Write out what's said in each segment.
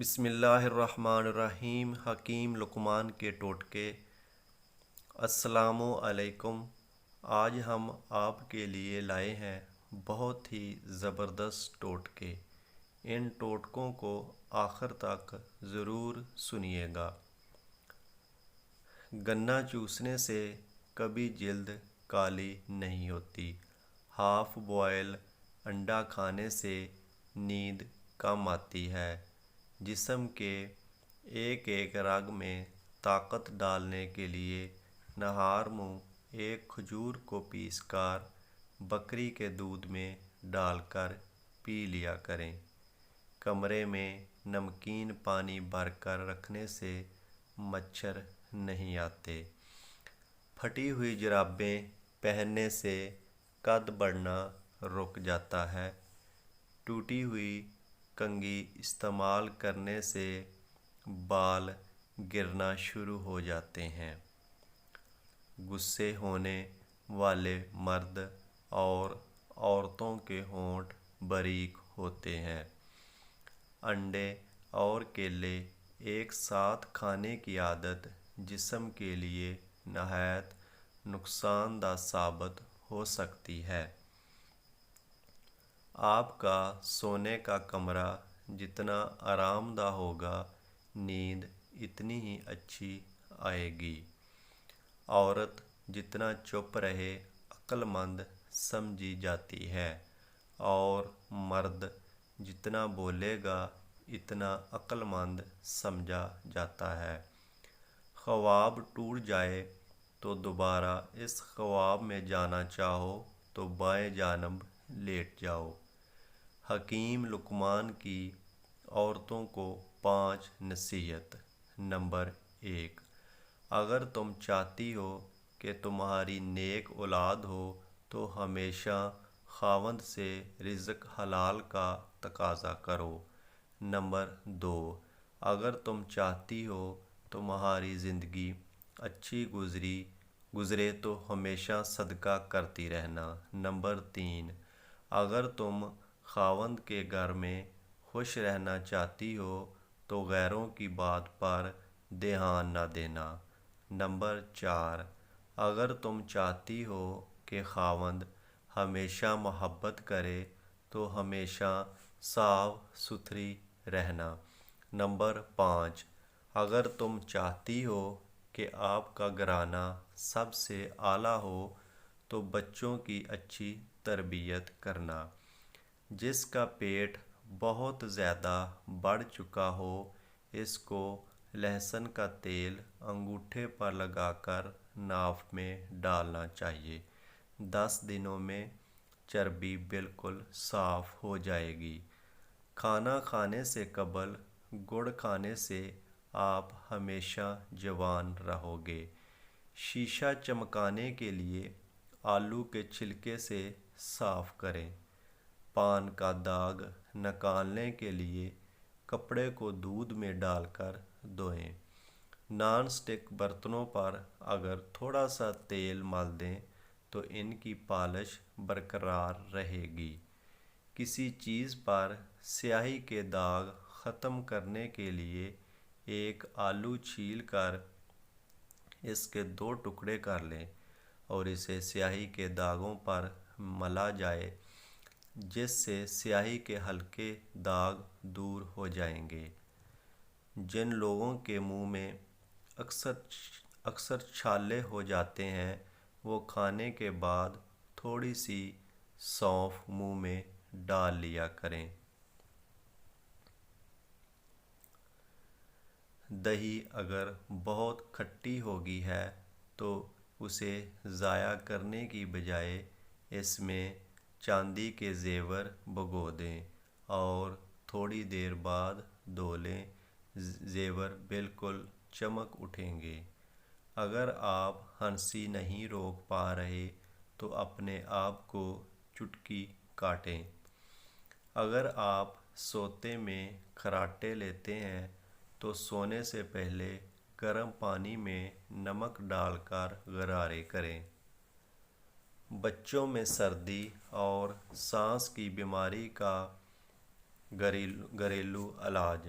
بسم اللہ الرحمن الرحیم۔ حکیم لقمان کے ٹوٹکے۔ السلام علیکم۔ آج ہم آپ کے لیے لائے ہیں بہت ہی زبردست ٹوٹکے۔ ان ٹوٹکوں کو آخر تک ضرور سنیے گا۔ گنا چوسنے سے کبھی جلد کالی نہیں ہوتی۔ ہاف بوائل انڈا کھانے سے نیند کم آتی ہے۔ جسم کے ایک ایک رگ میں طاقت ڈالنے کے لیے نہار منہ ایک کھجور کو پیس کر بکری کے دودھ میں ڈال کر پی لیا کریں۔ کمرے میں نمکین پانی بھر کر رکھنے سے مچھر نہیں آتے۔ پھٹی ہوئی جرابیں پہننے سے قد بڑھنا رک جاتا ہے۔ ٹوٹی ہوئی کنگھی استعمال کرنے سے بال گرنا شروع ہو جاتے ہیں۔ غصے ہونے والے مرد اور عورتوں کے ہونٹ باریک ہوتے ہیں۔ انڈے اور کیلے ایک ساتھ کھانے کی عادت جسم کے لیے نہایت نقصان دہ ثابت ہو سکتی ہے۔ آپ کا سونے کا کمرہ جتنا آرام دہ ہوگا، نیند اتنی ہی اچھی آئے گی۔ عورت جتنا چپ رہے عقل مند سمجھی جاتی ہے، اور مرد جتنا بولے گا اتنا عقل مند سمجھا جاتا ہے۔ خواب ٹوٹ جائے تو دوبارہ اس خواب میں جانا چاہو تو بائیں جانب لیٹ جاؤ۔ حکیم لقمان کی عورتوں کو 5 نصیحت۔ نمبر 1، اگر تم چاہتی ہو کہ تمہاری نیک اولاد ہو تو ہمیشہ خاوند سے رزق حلال کا تقاضا کرو۔ نمبر 2، اگر تم چاہتی ہو تمہاری زندگی اچھی گزرے تو ہمیشہ صدقہ کرتی رہنا۔ نمبر 3، اگر تم خاوند کے گھر میں خوش رہنا چاہتی ہو تو غیروں کی بات پر دھیان نہ دینا۔ نمبر 4، اگر تم چاہتی ہو کہ خاوند ہمیشہ محبت کرے تو ہمیشہ صاف ستھری رہنا۔ نمبر 5، اگر تم چاہتی ہو کہ آپ کا گھرانہ سب سے اعلیٰ ہو تو بچوں کی اچھی تربیت کرنا۔ جس کا پیٹ بہت زیادہ بڑھ چکا ہو، اس کو لہسن کا تیل انگوٹھے پر لگا کر ناف میں ڈالنا چاہیے۔ 10 دنوں میں چربی بالکل صاف ہو جائے گی۔ کھانا کھانے سے قبل گڑ کھانے سے آپ ہمیشہ جوان رہو گے۔ شیشہ چمکانے کے لیے آلو کے چھلکے سے صاف کریں۔ پان کا داغ نکالنے کے لیے کپڑے کو دودھ میں ڈال کر دھوئیں۔ نان اسٹک برتنوں پر اگر تھوڑا سا تیل مل دیں تو ان کی پالش برقرار رہے گی۔ کسی چیز پر سیاہی کے داغ ختم کرنے کے لیے ایک آلو چھیل کر اس کے 2 ٹکڑے کر لیں اور اسے سیاہی کے داغوں پر ملا جائے، جس سے سیاہی کے ہلکے داغ دور ہو جائیں گے۔ جن لوگوں کے منہ میں اکثر چھالے ہو جاتے ہیں، وہ کھانے کے بعد تھوڑی سی سونف منہ میں ڈال لیا کریں۔ دہی اگر بہت کھٹی ہو گئی ہے تو اسے ضائع کرنے کی بجائے اس میں چاندی کے زیور بھگو دیں اور تھوڑی دیر بعد دھو لیں۔ زیور بالکل چمک اٹھیں گے۔ اگر آپ ہنسی نہیں روک پا رہے تو اپنے آپ کو چٹکی کاٹیں۔ اگر آپ سوتے میں خراٹے لیتے ہیں تو سونے سے پہلے گرم پانی میں نمک ڈال کر غرارے کریں۔ بچوں میں سردی اور سانس کی بیماری کا گھریلو علاج۔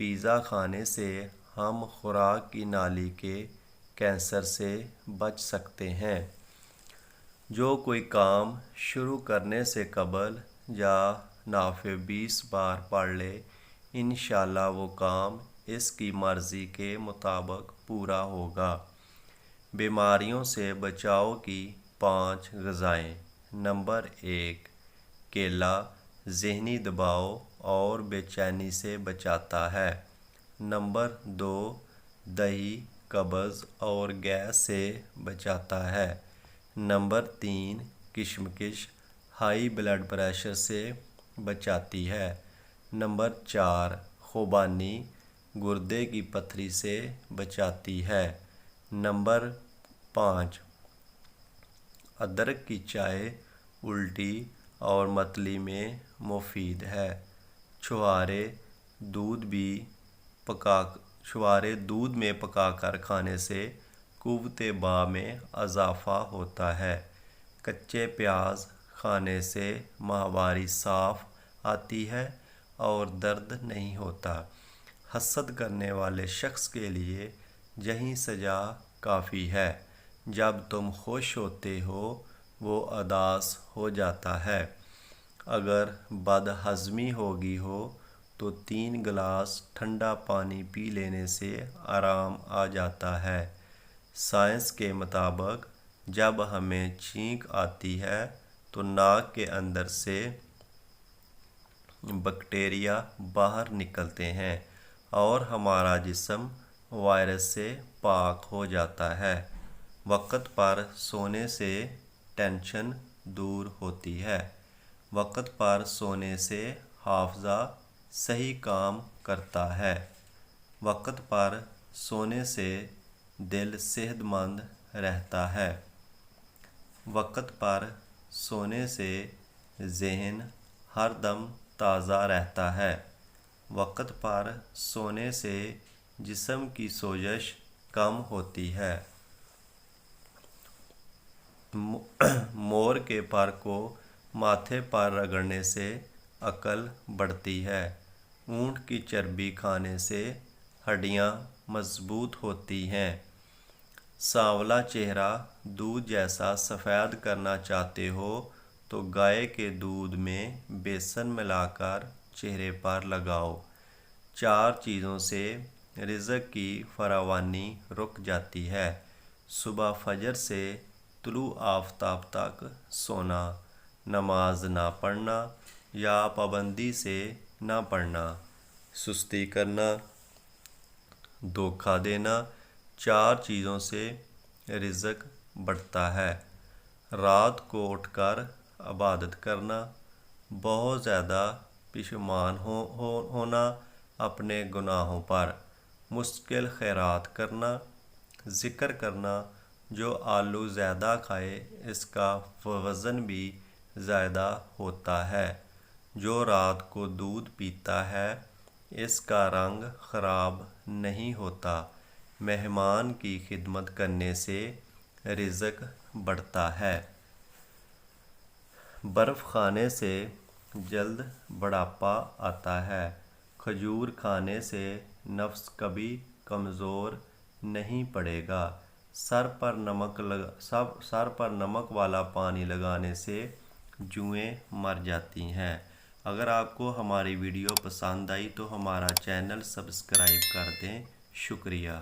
پیزا کھانے سے ہم خوراک کی نالی کے کینسر سے بچ سکتے ہیں۔ جو کوئی کام شروع کرنے سے قبل یا نافع 20 بار پڑھ لے، انشاءاللہ وہ کام اس کی مرضی کے مطابق پورا ہوگا۔ بیماریوں سے بچاؤ کی 5 غذائیں۔ نمبر 1، کیلا ذہنی دباؤ اور بے چینی سے بچاتا ہے۔ نمبر 2، دہی قبض اور گیس سے بچاتا ہے۔ نمبر 3، کشمکش ہائی بلڈ پریشر سے بچاتی ہے۔ نمبر 4، خوبانی گردے کی پتھری سے بچاتی ہے۔ نمبر 5، ادرک کی چائے الٹی اور متلی میں مفید ہے۔ چھوارے دودھ میں پکا کر کھانے سے قوت باء میں اضافہ ہوتا ہے۔ کچے پیاز کھانے سے ماہواری صاف آتی ہے اور درد نہیں ہوتا۔ حسد کرنے والے شخص کے لیے یہی سزا کافی ہے۔ جب تم خوش ہوتے ہو وہ اداس ہو جاتا ہے۔ اگر بد ہضمی ہوگی ہو تو 3 گلاس ٹھنڈا پانی پی لینے سے آرام آ جاتا ہے۔ سائنس کے مطابق جب ہمیں چھینک آتی ہے تو ناک کے اندر سے بیکٹیریا باہر نکلتے ہیں اور ہمارا جسم وائرس سے پاک ہو جاتا ہے۔ وقت پر سونے سے ٹینشن دور ہوتی ہے۔ وقت پر سونے سے حافظہ صحیح کام کرتا ہے۔ وقت پر سونے سے دل صحت مند رہتا ہے۔ وقت پر سونے سے ذہن ہر دم تازہ رہتا ہے۔ وقت پر سونے سے جسم کی سوزش کم ہوتی ہے۔ مور کے پر کو ماتھے پر رگڑنے سے عقل بڑھتی ہے۔ اونٹ کی چربی کھانے سے ہڈیاں مضبوط ہوتی ہیں۔ سانولا چہرہ دودھ جیسا سفید کرنا چاہتے ہو تو گائے کے دودھ میں بیسن ملا کر چہرے پر لگاؤ۔ 4 چیزوں سے رزق کی فراوانی رک جاتی ہے۔ صبح فجر سے طلوع آفتاب تک سونا، نماز نہ پڑھنا یا پابندی سے نہ پڑھنا، سستی کرنا، دھوکہ دینا، 4 چیزوں سے رزق بڑھتا ہے۔ رات کو اٹھ کر عبادت کرنا، بہت زیادہ پشیمان ہونا اپنے گناہوں پر، مستقل خیرات کرنا، ذکر کرنا۔ جو آلو زیادہ کھائے اس کا وزن بھی زیادہ ہوتا ہے۔ جو رات کو دودھ پیتا ہے اس کا رنگ خراب نہیں ہوتا۔ مہمان کی خدمت کرنے سے رزق بڑھتا ہے۔ برف کھانے سے جلد بڑھاپا آتا ہے۔ کھجور کھانے سے نفس کبھی کمزور نہیں پڑے گا۔ سر پر نمک والا پانی لگانے سے جوئیں مر جاتی ہیں۔ اگر آپ کو ہماری ویڈیو پسند آئی تو ہمارا چینل سبسکرائب کر دیں۔ شکریہ۔